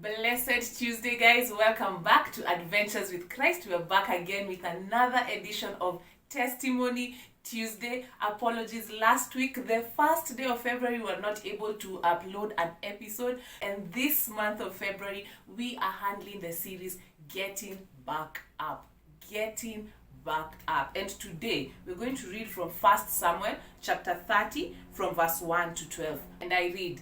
Blessed Tuesday, guys. Welcome back to Adventures with Christ. We're back again with another edition of Testimony Tuesday. Apologies, last week, the first day of February, we were not able to upload an episode. And this month of February, we are handling the series Getting Back Up. Getting back up. And today, we're going to read from 1 Samuel chapter 30 from verse 1 to 12. And I read,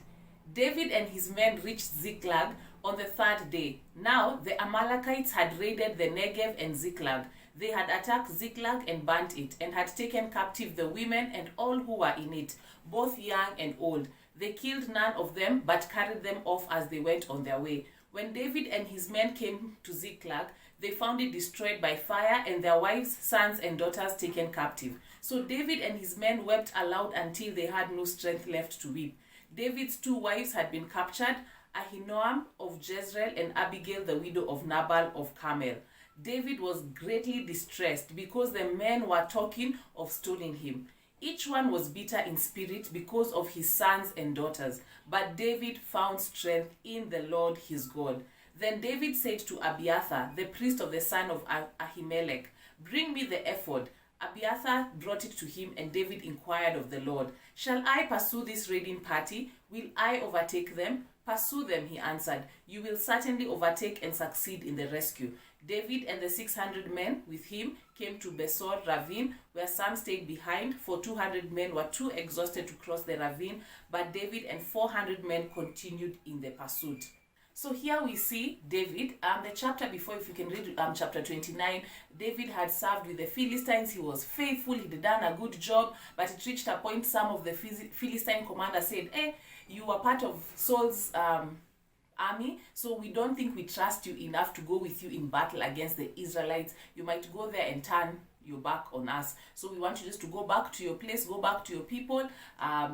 David and his men reached Ziklag on the third day. Now the Amalekites had raided the Negev and Ziklag. They had attacked Ziklag and burnt it, and had taken captive the women and all who were in it, both young and old. They killed none of them, but carried them off as they went on their way. When David and his men came to Ziklag, they found it destroyed by fire, and their wives, sons, and daughters taken captive. So David and his men wept aloud until they had no strength left to weep. David's two wives had been captured, Ahinoam of Jezreel and Abigail the widow of Nabal of Carmel. David was greatly distressed because the men were talking of stoning him. Each one was bitter in spirit because of his sons and daughters, but David found strength in the Lord his God. Then David said to Abiathar, the priest of the son of Ahimelech, "Bring me the ephod." Abiathar brought it to him, and David inquired of the Lord, "Shall I pursue this raiding party? Will I overtake them?" "Pursue them," he answered. "You will certainly overtake and succeed in the rescue." David and the 600 men with him came to Besor ravine, where some stayed behind, for 200 men were too exhausted to cross the ravine, but David and 400 men continued in the pursuit. So here we see David, the chapter before, if you can read chapter 29, David had served with the Philistines. He was faithful, he had done a good job, but it reached a point some of the Philistine commanders said, "Hey, you were part of Saul's army, so we don't think we trust you enough to go with you in battle against the Israelites. You might go there and turn your back on us. So we want you just to go back to your place, go back to your people,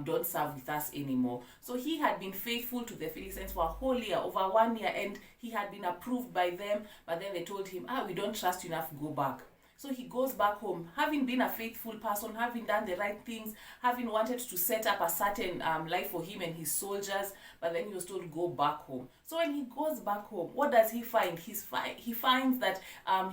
don't serve with us anymore." So he had been faithful to the Philistines for a whole year, over 1 year, and he had been approved by them, but then they told him, "We don't trust you enough, go back." So he goes back home, having been a faithful person, having done the right things, having wanted to set up a certain life for him and his soldiers, but then he was told, "Go back home." So when he goes back home, what does he find? He finds that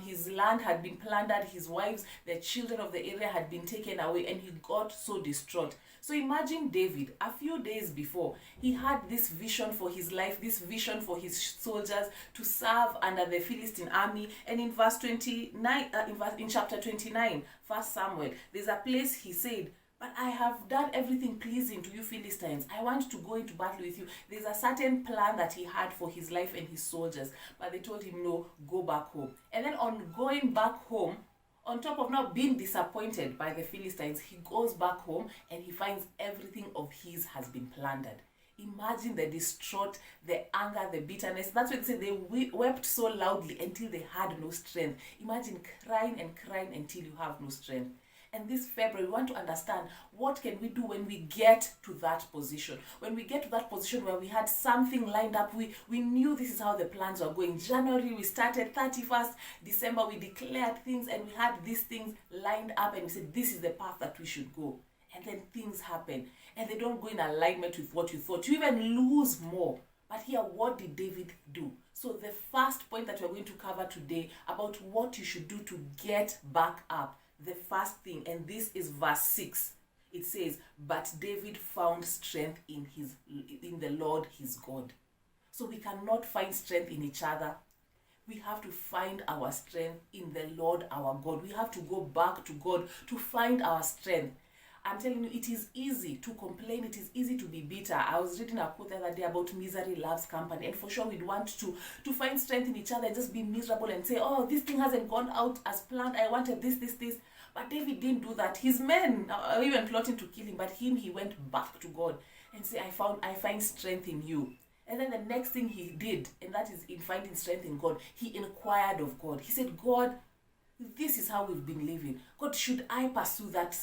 his land had been plundered, his wives, the children of the area had been taken away, and he got so distraught. So imagine David, a few days before, he had this vision for his life, this vision for his soldiers to serve under the Philistine army. And in verse 29, in chapter 29, 1 Samuel, there's a place he said, "But I have done everything pleasing to you Philistines. I want to go into battle with you." There's a certain plan that he had for his life and his soldiers, but they told him, "No, go back home." And then on going back home, on top of now being disappointed by the Philistines, he goes back home and he finds everything of his has been plundered. Imagine the distraught, the anger, the bitterness. That's why they say they wept so loudly until they had no strength. Imagine crying and crying until you have no strength. And this February, we want to understand what can we do when we get to that position. When we get to that position where we had something lined up, we knew this is how the plans were going. January, we started, 31st December, we declared things, and we had these things lined up, and we said, this is the path that we should go. And then things happen, and they don't go in alignment with what you thought. You even lose more. But here, what did David do? So the first point that we're going to cover today about what you should do to get back up, the first thing, and this is verse 6. It says, "But David found strength in the Lord his God." So we cannot find strength in each other. We have to find our strength in the Lord our God. We have to go back to God to find our strength. I'm telling you, it is easy to complain. It is easy to be bitter. I was reading a quote the other day about misery loves company. And for sure, we'd want to find strength in each other and just be miserable and say, "Oh, this thing hasn't gone out as planned. I wanted this. But David didn't do that. His men are even plotting to kill him. But he went back to God and said, I find strength in you." And then the next thing he did, and that is in finding strength in God, he inquired of God. He said, "God, this is how we've been living. God, should I pursue that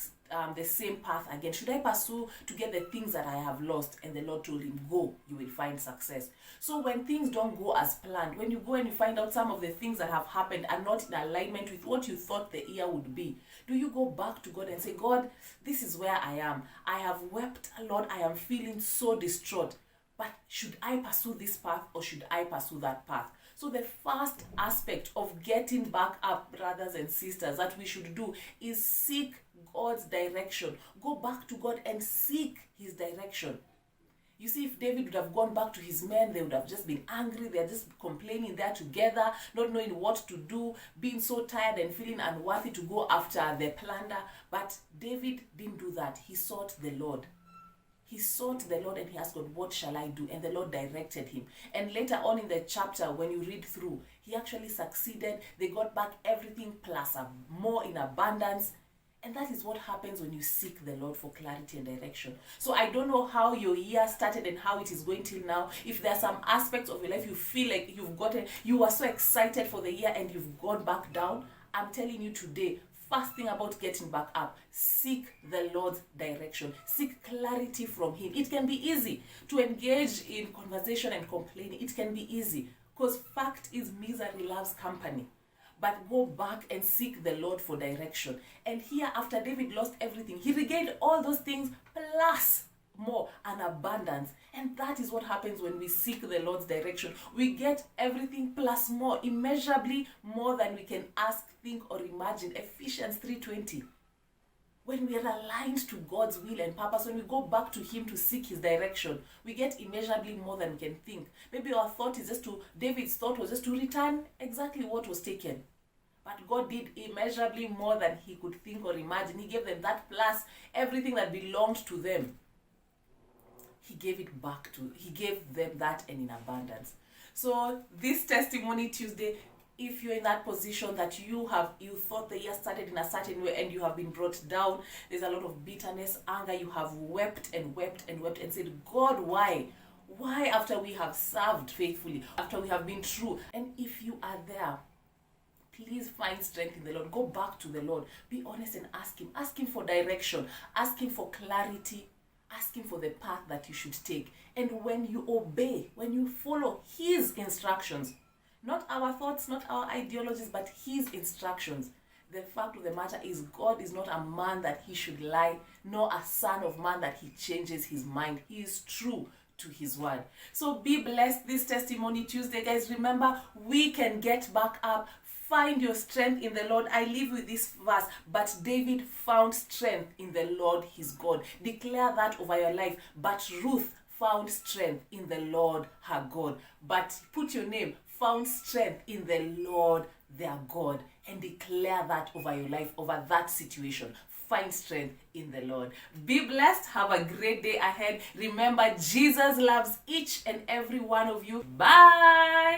the same path again? Should I pursue to get the things that I have lost?" And the Lord told him, "Go, you will find success." So when things don't go as planned, when you go and you find out some of the things that have happened are not in alignment with what you thought the year would be, do you go back to God and say, "God, this is where I am. I have wept a lot. I am feeling so distraught. But should I pursue this path or should I pursue that path? So the first aspect of getting back up, brothers and sisters, that we should do is seek God's direction. Go back to God and seek his direction. You see, if David would have gone back to his men, they would have just been angry. They're just complaining there together, not knowing what to do, being so tired and feeling unworthy to go after the plunder. But David didn't do that. He sought the Lord. He sought the Lord and he asked God, what shall I do? And the Lord directed him. And later on in the chapter, when you read through, he actually succeeded. They got back everything plus more in abundance. And that is what happens when you seek the Lord for clarity and direction. So I don't know how your year started and how it is going till now. If there are some aspects of your life you feel like you are so excited for the year and you've gone back down, I'm telling you today, first thing about getting back up, seek the Lord's direction. Seek clarity from him. It can be easy to engage in conversation and complaining. It can be easy because fact is misery loves company. But go back and seek the Lord for direction. And here, after David lost everything, he regained all those things plus more, an abundance. And that is what happens when we seek the Lord's direction. We get everything plus more, immeasurably more than we can ask, think, or imagine. Ephesians 3:20. When we are aligned to God's will and purpose, when we go back to him to seek his direction, we get immeasurably more than we can think. Maybe our thought is David's thought was just to return exactly what was taken. But God did immeasurably more than he could think or imagine. He gave them that plus everything that belonged to them. He gave them that and in abundance. So this Testimony Tuesday, if you're in that position that you thought the year started in a certain way and you have been brought down, there's a lot of bitterness, anger, you have wept and wept and wept and said, God, why? Why after we have served faithfully, after we have been true? And if you are there, please find strength in the Lord. Go back to the Lord. Be honest and ask him. Ask him for direction. Ask him for clarity. Ask him for the path that you should take. And when you obey, when you follow his instructions, not our thoughts, not our ideologies, but his instructions, the fact of the matter is God is not a man that he should lie, nor a son of man that he changes his mind. He is true to his word. So be blessed this Testimony Tuesday, guys. Remember, we can get back up. Find your strength in the Lord. I leave with this verse. But David found strength in the Lord his God. Declare that over your life. But Ruth found strength in the Lord her God. But put your name, found strength in the Lord their God. And declare that over your life, over that situation. Find strength in the Lord. Be blessed. Have a great day ahead. Remember, Jesus loves each and every one of you. Bye.